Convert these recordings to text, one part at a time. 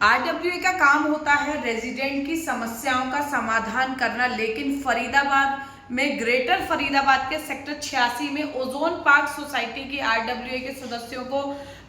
RWA का काम होता है रेजिडेंट की समस्याओं का समाधान करना, लेकिन फरीदाबाद में ग्रेटर फरीदाबाद के सेक्टर 86 में ओजोन पार्क सोसाइटी की आरडब्ल्यूए के सदस्यों को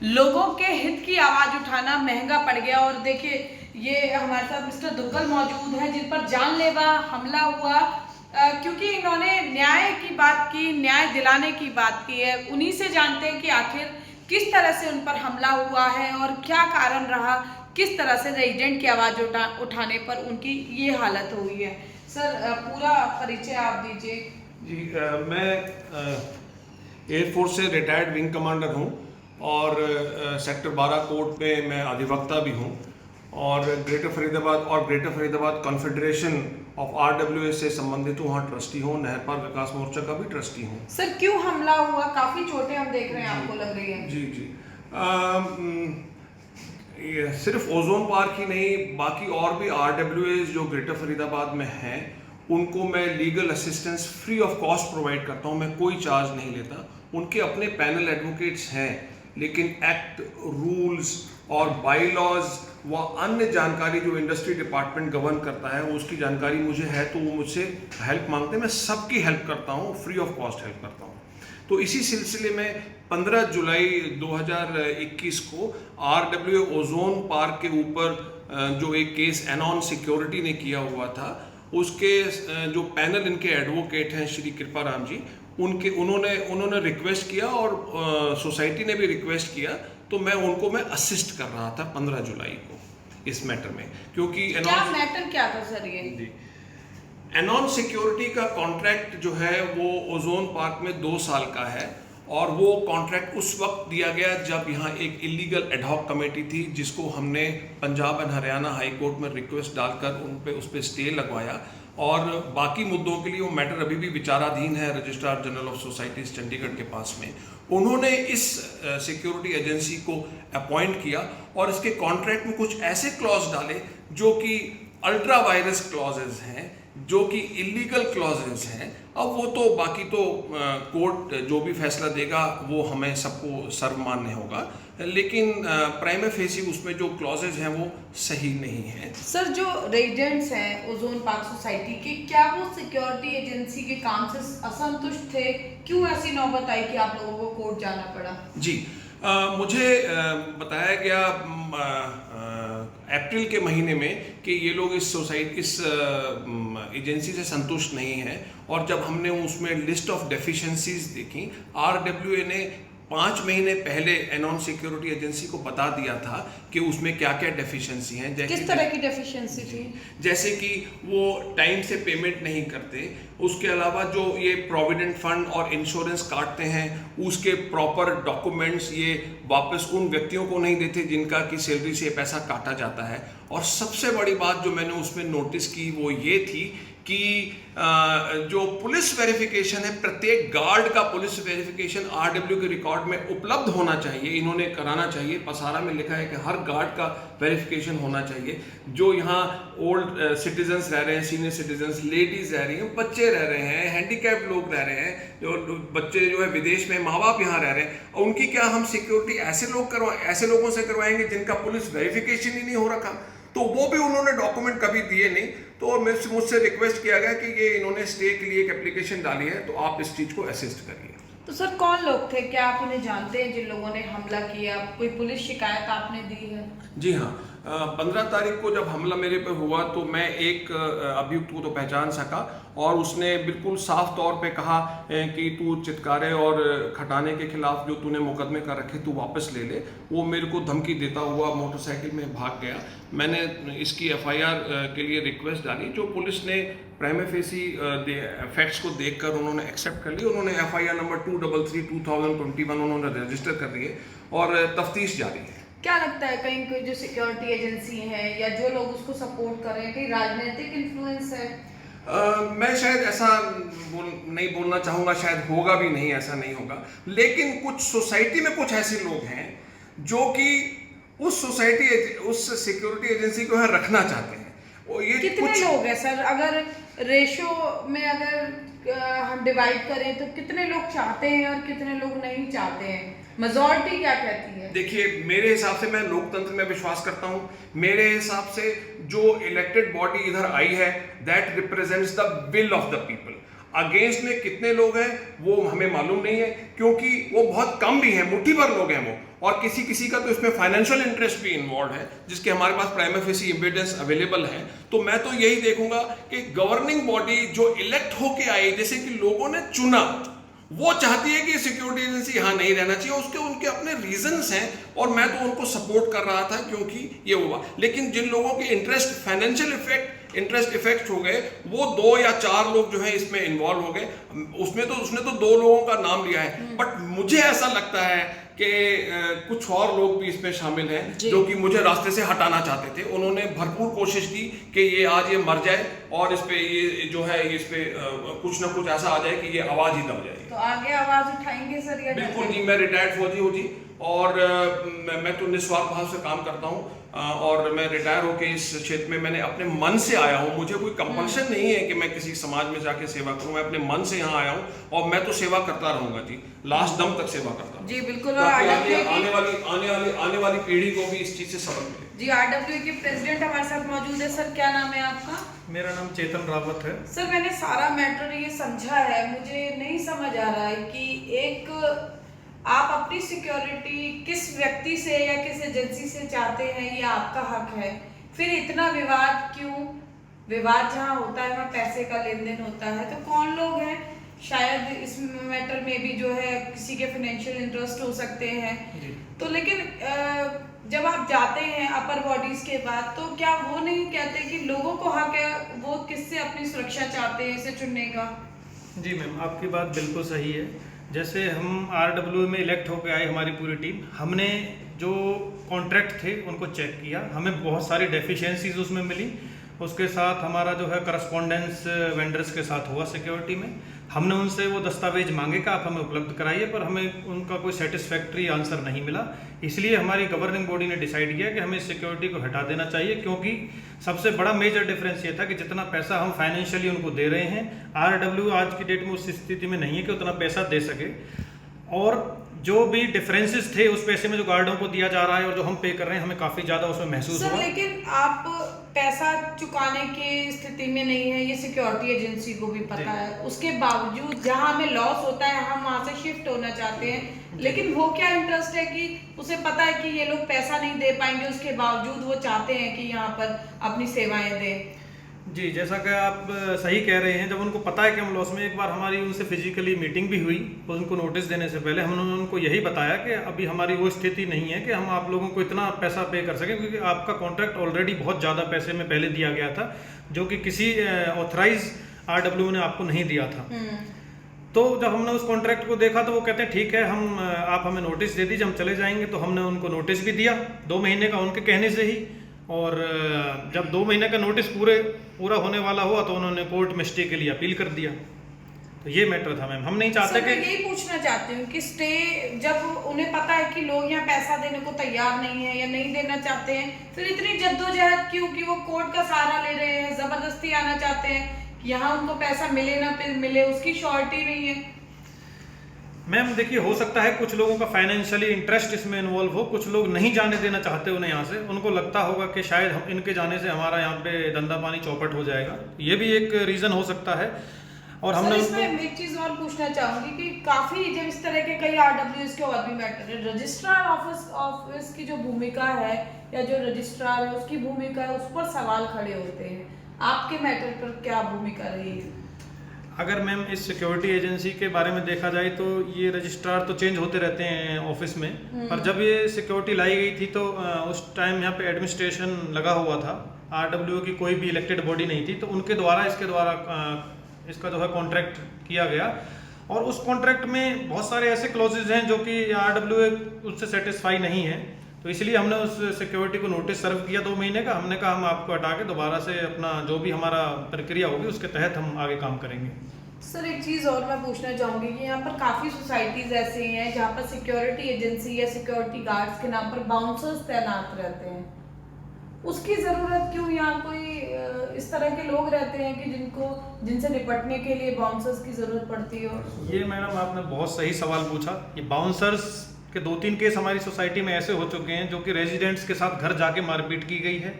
लोगों के हित की आवाज उठाना महंगा पड़ गया। और देखिए, ये हमारे साथ मिस्टर दुग्गल मौजूद हैं जिन पर जानलेवा हमला हुआ क्योंकि इन्होंने न्याय की बात की, न्याय दिलाने की बात की है। उन्हीं से जानते हैं कि आखिर किस तरह से उन पर हमला हुआ है और क्या कारण रहा, किस तरह से रेजिडेंट की आवाज उठाने पर उनकी ये हालत हुई है। सर, पूरा परिचय आप दीजिए। जी, मैं एयरफोर्स से रिटायर्ड विंग कमांडर हूँ और सेक्टर 12 कोर्ट में मैं अधिवक्ता भी हूँ और greater Faridabad confederation of RWA से संबंधित हूँ, वहाँ ट्रस्टी हूँ, नहर पार विकास मोर्चा का भी ट्रस्टी हूँ। सर, क्यों हमला हुआ? काफी चोटें हम देख रहे हैं, आपको लग रही है? जी। ये सिर्फ ओजोन पार्क ही नहीं, बाकी और भी आरडब्ल्यूए जो ग्रेटर फरीदाबाद में हैं उनको मैं legal assistance free of cost provide करता हूँ। मैं कोई चार्ज नहीं लेता। उनके अपने पैनल एडवोकेट्स हैं, लेकिन एक्ट, रूल्स और बाई लॉज व अन्य जानकारी जो इंडस्ट्री डिपार्टमेंट गवर्न करता है उसकी जानकारी मुझे है, तो वो मुझसे हेल्प मांगते हैं। मैं सबकी हेल्प करता हूँ, फ्री ऑफ कॉस्ट हेल्प करता हूँ। तो इसी सिलसिले में 15 जुलाई 2021 को आरडब्ल्यूए ओजोन पार्क के ऊपर जो एक केस एनॉन सिक्योरिटी ने किया हुआ था, उसके जो पैनल इनके एडवोकेट हैं श्री कृपाराम जी, उन्होंने रिक्वेस्ट किया और सोसाइटी ने भी रिक्वेस्ट किया, तो मैं असिस्ट कर रहा था 15 जुलाई को इस मैटर में, क्योंकि क्या मैटर क्या था सर? ये एनॉन सिक्योरिटी का कॉन्ट्रैक्ट जो है वो ओजोन पार्क में 2 साल का है और वो कॉन्ट्रैक्ट उस वक्त दिया गया जब यहाँ एक इलीगल एडहॉक कमेटी थी, जिसको हमने Punjab and Haryana high court में रिक्वेस्ट डालकर उस पर स्टे लगवाया और बाकी मुद्दों के लिए वो मैटर अभी भी विचाराधीन है registrar general of societies Chandigarh के पास में। उन्होंने इस सिक्योरिटी एजेंसी को अपॉइंट किया और इसके कॉन्ट्रैक्ट में कुछ ऐसे क्लॉज डाले जो कि अल्ट्रा वायरस क्लॉजेज हैं, जो कि इलीगल क्लॉजेज हैं। अब वो तो बाकी तो कोर्ट जो भी फैसला देगा वो हमें सबको सर्वमान्य होगा, लेकिन प्राइमा फेसी उसमें जो क्लॉजेज हैं वो सही नहीं है। सर, जो रेजिडेंट्स हैं ओजोन पार्क सोसाइटी के, क्या वो सिक्योरिटी एजेंसी के काम से असंतुष्ट थे? क्यों ऐसी नौबत आई कि आप लोगों को कोर्ट जाना पड़ा? जी, मुझे बताया गया अप्रैल के महीने में कि ये लोग इस एजेंसी से संतुष्ट नहीं हैं, और जब हमने उसमें लिस्ट ऑफ डेफिशिएंसीज देखी, आरडब्ल्यूए ने 5 महीने पहले एनॉन सिक्योरिटी एजेंसी को बता दिया था कि उसमें क्या क्या डेफिशिएंसी हैं। किस तरह की डेफिशिएंसी थी? जैसे कि वो टाइम से पेमेंट नहीं करते, उसके अलावा जो ये प्रोविडेंट फंड और इंश्योरेंस काटते हैं उसके प्रॉपर डॉक्यूमेंट्स ये वापस उन व्यक्तियों को नहीं देते जिनका की सैलरी से पैसा काटा जाता है। और सबसे बड़ी बात जो मैंने उसमें नोटिस की वो ये थी कि जो पुलिस वेरिफिकेशन है, प्रत्येक गार्ड का पुलिस वेरिफिकेशन आरडब्ल्यू के रिकॉर्ड में उपलब्ध होना चाहिए, इन्होंने कराना चाहिए। पसारा में लिखा है कि हर गार्ड का वेरिफिकेशन होना चाहिए। जो यहाँ ओल्ड सिटीजन्स रह रहे हैं, सीनियर सिटीजन्स, लेडीज रह रही हैं, बच्चे रह रहे हैं, हैंडीकैप्ड लोग रह रहे हैं, जो बच्चे जो है विदेश में, माँ बाप यहाँ रह रहे हैं, और उनकी क्या हम सिक्योरिटी ऐसे लोगों से करवाएंगे जिनका पुलिस वेरिफिकेशन ही नहीं हो रखा? तो वो भी उन्होंने डॉक्यूमेंट कभी दिए नहीं। तो मुझसे रिक्वेस्ट किया गया कि ये इन्होंने स्टे के लिए एक एप्लीकेशन डाली है, तो आप इस चीज़ को असिस्ट करिए। तो सर, कौन लोग थे? क्या आप उन्हें जानते हैं जिन लोगों ने हमला किया? कोई पुलिस शिकायत आपने दी है? जी हाँ, 15 तारीख को जब हमला मेरे पे हुआ तो मैं एक अभियुक्त को तो पहचान सका, और उसने बिल्कुल साफ तौर पे कहा कि तू चित्कारे और खटाने के खिलाफ जो तूने मुकदमे कर रखे तू वापस ले ले। वो मेरे को धमकी देता हुआ मोटरसाइकिल में भाग गया। मैंने इसकी एफआईआर के लिए रिक्वेस्ट डाली, जो पुलिस ने प्राइमा फेसी फैक्ट्स को देखकर उन्होंने एक्सेप्ट कर ली। उन्होंने एफआईआर नंबर 233/2021 उन्होंने रजिस्टर कर लिए और तफ्तीश जारी है। क्या लगता है, कहीं कोई जो सिक्योरिटी एजेंसी है या जो लोग उसको सपोर्ट कर रहे हैं, कहीं राजनीतिक इन्फ्लुएंस है? मैं शायद ऐसा नहीं बोलना चाहूँगा, शायद होगा भी नहीं, ऐसा नहीं होगा। लेकिन कुछ सोसाइटी में कुछ ऐसे लोग हैं जो कि उस सिक्योरिटी एजेंसी को यहाँ रखना चाहते हैं। और ये कितने लोग हैं सर? अगर रेशो में अगर हम डिवाइड करें तो कितने लोग चाहते हैं और कितने लोग नहीं चाहते हैं? मेजॉरिटी क्या कहती है? देखिए, मेरे हिसाब से, मैं लोकतंत्र में विश्वास करता हूं, मेरे हिसाब से जो इलेक्टेड बॉडी इधर आई है that represents the will of the people. Against में कितने लोग हैं वो हमें मालूम नहीं है, क्योंकि वो बहुत कम भी हैं, मुट्ठी भर लोग हैं वो, और किसी किसी का तो इसमें फाइनेंशियल इंटरेस्ट भी इन्वॉल्व है, जिसके हमारे पास प्राइमा फेसी एविडेंस अवेलेबल है। तो मैं तो यही देखूंगा कि गवर्निंग बॉडी जो इलेक्ट होके आई, जैसे कि लोगों ने चुना, वो चाहती है कि सिक्योरिटी एजेंसी यहाँ नहीं रहना चाहिए, उसके उनके अपने रीजंस हैं, और मैं तो उनको सपोर्ट कर रहा था क्योंकि ये हुआ। लेकिन जिन लोगों के इंटरेस्ट इफेक्ट हो गए, वो 2 या 4 लोग जो है इसमें इन्वॉल्व हो गए। उसने तो 2 लोगों का नाम लिया है, बट मुझे ऐसा लगता है कि कुछ और लोग भी इसमें शामिल हैं जो कि मुझे रास्ते से हटाना चाहते थे। उन्होंने भरपूर कोशिश की कि ये मर जाए और इस पे ये जो है इस पे कुछ ना कुछ ऐसा आ जाए कि ये आवाज ही दब जाए। तो आगे आवाज उठाएंगे सर? या बिल्कुल जी, मैं रिटायर्ड फौजी हूँ जी, और मैं तो निस्वार्थ भाव से काम करता हूँ, और मैं रिटायर होकर इस क्षेत्र में मैंने अपने मन से आया हूँ। मुझे कोई कंपल्शन नहीं है कि मैं किसी समाज में जाके सेवा करूँ, मैं अपने मन से यहाँ आया हूँ, और मैं तो सेवा करता रहूंगा जी, लास्ट दम तक सेवा करता हूँ जी। बिल्कुल। और आने वाली पीढ़ी को भी इस चीज से सबक मिले जी। RWA के प्रेसिडेंट हमारे साथ मौजूद है। सर, क्या नाम है आपका? मेरा नाम चेतन रावत है। सर, मैंने सारा मैटर ये समझा है, मुझे नहीं समझ आ रहा है कि एक आप अपनी सिक्योरिटी किस व्यक्ति से या किस एजेंसी से चाहते हैं, ये आपका हक है। फिर इतना विवाद क्यों? विवाद जहाँ होता है वहाँ पैसे का लेन देन होता है। तो कौन लोग हैं? शायद इस मैटर में भी जो है किसी के फाइनेंशियल इंटरेस्ट हो सकते हैं। तो लेकिन जब आप जाते हैं अपर बॉडीज के बाद, तो क्या वो नहीं कहते कि लोगों को हक है, वो किससे अपनी सुरक्षा चाहते हैं इसे चुनने का? जी मैम, आपकी बात बिल्कुल सही है। जैसे हम RWA में इलेक्ट होकर आए, हमारी पूरी टीम, हमने जो कॉन्ट्रैक्ट थे उनको चेक किया, हमें बहुत सारी डेफिशिएंसीज उसमें मिली। उसके साथ हमारा जो है करस्पॉन्डेंस वेंडर्स के साथ हुआ सिक्योरिटी में। हमने उनसे वो दस्तावेज मांगे कि आप हमें उपलब्ध कराइए, पर हमें उनका कोई सेटिस्फैक्ट्री आंसर नहीं मिला। इसलिए हमारी गवर्निंग बॉडी ने डिसाइड किया कि हमें सिक्योरिटी को हटा देना चाहिए, क्योंकि सबसे बड़ा मेजर डिफरेंस ये था कि जितना पैसा हम फाइनेंशियली उनको दे रहे हैं, RWA आज की डेट में उस स्थिति में नहीं है कि उतना पैसा दे सके। और जो भी डिफरेंसेस थे उस पैसे में जो गार्डों को दिया जा रहा है और जो हम पे कर रहे हैं, हमें काफ़ी ज़्यादा उसमें महसूस हुआ। लेकिन आप पैसा चुकाने की स्थिति में नहीं है, ये सिक्योरिटी एजेंसी को भी पता है। उसके बावजूद जहां हमें लॉस होता है हम वहां से शिफ्ट होना चाहते हैं, लेकिन वो क्या इंटरेस्ट है कि उसे पता है कि ये लोग पैसा नहीं दे पाएंगे, उसके बावजूद वो चाहते हैं कि यहाँ पर अपनी सेवाएं दें। जी, जैसा कि आप सही कह रहे हैं, जब उनको पता है कि हम लॉस में, एक बार हमारी उनसे फिजिकली मीटिंग भी हुई, उनको नोटिस देने से पहले हमने उनको यही बताया कि अभी हमारी वो स्थिति नहीं है कि हम आप लोगों को इतना पैसा पे कर सकें, क्योंकि आपका कॉन्ट्रैक्ट ऑलरेडी बहुत ज़्यादा पैसे में पहले दिया गया था, जो कि किसी ऑथराइज RWA ने आपको नहीं दिया था। तो जब हमने उस कॉन्ट्रैक्ट को देखा तो वो कहते हैं ठीक है, आप हमें नोटिस दे दीजिए, हम चले जाएंगे। तो हमने उनको नोटिस भी दिया 2 महीने का उनके कहने से ही, और जब 2 महीने का नोटिस पूरा होने वाला हुआ तो उन्होंने कोर्ट में स्टे के लिए अपील कर दिया। तो ये मैटर था मैम, हम नहीं चाहते कि मैं यही पूछना चाहती हूँ कि स्टे, जब उन्हें पता है कि लोग यहाँ पैसा देने को तैयार नहीं है या नहीं देना चाहते हैं, फिर इतनी जद्दोजहद क्यों कि वो कोर्ट का सहारा ले रहे हैं, जबरदस्ती आना चाहते हैं, यहाँ उनको पैसा मिले ना मिले उसकी श्योरिटी नहीं है। मैम देखिए, हो सकता है कुछ लोगों का फाइनेंशियली इंटरेस्ट इसमें इन्वॉल्व हो, कुछ लोग नहीं जाने देना चाहते उन्हें यहाँ से, उनको लगता होगा कि शायद हम इनके जाने से हमारा यहाँ पे धंधा पानी चौपट हो जाएगा, ये भी एक रीज़न हो सकता है। और हमने इसमें एक चीज़ और पूछना चाहूँगी कि काफ़ी जब इस तरह के कई RWA के और भी मैटर है, रजिस्ट्रार ऑफिस की जो भूमिका है या जो रजिस्ट्रार है उसकी भूमिका है, उस पर सवाल खड़े होते हैं। आपके मैटर पर क्या भूमिका रही है? अगर मैम इस सिक्योरिटी एजेंसी के बारे में देखा जाए तो ये रजिस्ट्रार तो चेंज होते रहते हैं ऑफिस में, पर जब ये सिक्योरिटी लाई गई थी तो उस टाइम यहाँ पे एडमिनिस्ट्रेशन लगा हुआ था, RWA की कोई भी इलेक्टेड बॉडी नहीं थी, तो उनके द्वारा इसका जो है कॉन्ट्रैक्ट किया गया। और उस कॉन्ट्रैक्ट में बहुत सारे ऐसे क्लॉजेज हैं जो कि RWA उससे सेटिस्फाई नहीं है, तो इसलिए हमने उस सिक्योरिटी को नोटिस सर्व किया 2 महीने का। हमने कहा हम आपको हटा के दोबारा से अपना जो भी हमारा प्रक्रिया होगी उसके तहत हम आगे काम करेंगे। सर, एक चीज़ और मैं पूछना चाहूँगी कि यहाँ पर काफ़ी सोसाइटीज़ ऐसी हैं जहाँ पर सिक्योरिटी एजेंसी या सिक्योरिटी गार्ड्स के नाम पर बाउंसर्स तैनात रहते हैं, उसकी ज़रूरत क्यों? यहाँ कोई इस तरह के लोग रहते हैं कि जिनसे निपटने के लिए बाउंसर्स की ज़रूरत पड़ती हो? ये मैडम आपने बहुत सही सवाल पूछा। ये बाउंसर्स कि 2-3 केस हमारी सोसाइटी में ऐसे हो चुके हैं जो कि रेजिडेंट्स के साथ घर जाके मारपीट की गई है।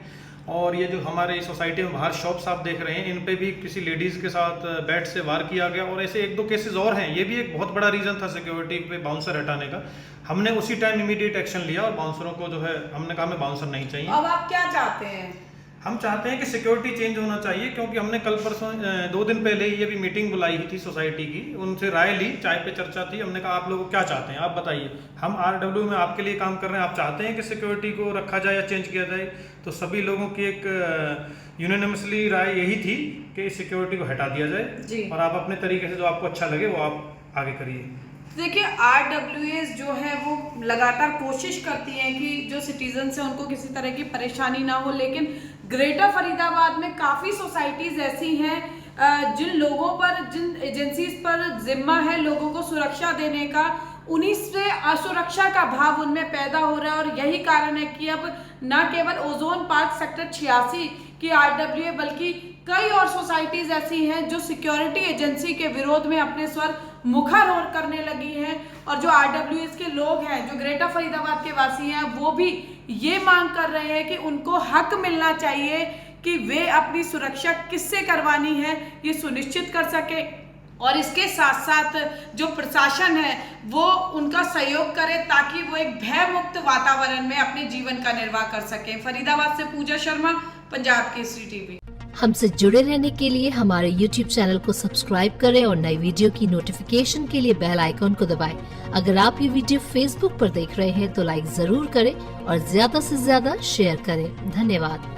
और ये जो हमारे सोसाइटी में बाहर शॉप्स आप देख रहे हैं, इन पे भी किसी लेडीज़ के साथ बैट से वार किया गया। और ऐसे 1-2 केसेस और हैं। ये भी एक बहुत बड़ा रीज़न था सिक्योरिटी पे बाउंसर हटाने का। हमने उसी टाइम इमीडिएट एक्शन लिया और बाउंसरों को जो है हमने कहा हमें बाउंसर नहीं चाहिए। अब आप क्या चाहते हैं? हम चाहते हैं कि सिक्योरिटी चेंज होना चाहिए, क्योंकि हमने कल परसों 2 दिन पहले ही ये भी मीटिंग बुलाई थी सोसाइटी की, उनसे राय ली, चाय पे चर्चा थी। हमने कहा आप लोग क्या चाहते हैं, आप बताइए, हम RW में आपके लिए काम कर रहे हैं, आप चाहते हैं कि सिक्योरिटी को रखा जाए या चेंज किया जाए? तो सभी लोगों की एक यूनानिमसली राय यही थी कि इस सिक्योरिटी को हटा दिया जाए और आप अपने तरीके से जो आपको अच्छा लगे वो आप आगे करिए। देखिए, RWAs जो है वो लगातार कोशिश करती हैं कि जो सिटीजन्स हैं उनको किसी तरह की परेशानी ना हो, लेकिन ग्रेटर फरीदाबाद में काफ़ी सोसाइटीज़ ऐसी हैं जिन लोगों पर, जिन एजेंसीज पर जिम्मा है लोगों को सुरक्षा देने का, उन्हीं से असुरक्षा का भाव उनमें पैदा हो रहा है। और यही कारण है कि अब न केवल ओजोन पार्क सेक्टर 86 की RWA बल्कि कई और सोसाइटीज़ ऐसी हैं जो सिक्योरिटी एजेंसी के विरोध में अपने स्वर मुखर करने लगी हैं। और जो RWAs के लोग हैं, जो ग्रेटर फरीदाबाद के वासी हैं, वो भी ये मांग कर रहे हैं कि उनको हक मिलना चाहिए कि वे अपनी सुरक्षा किससे करवानी है ये सुनिश्चित कर सके। और इसके साथ साथ जो प्रशासन है वो उनका सहयोग करे ताकि वो एक भय मुक्त वातावरण में अपने जीवन का निर्वाह कर सकें। फरीदाबाद से पूजा शर्मा, पंजाब केसरी टीवी। हमसे जुड़े रहने के लिए हमारे YouTube चैनल को सब्सक्राइब करें और नई वीडियो की नोटिफिकेशन के लिए बेल आइकॉन को दबाएं। अगर आप ये वीडियो Facebook पर देख रहे हैं तो लाइक जरूर करें और ज्यादा से ज्यादा शेयर करें। धन्यवाद।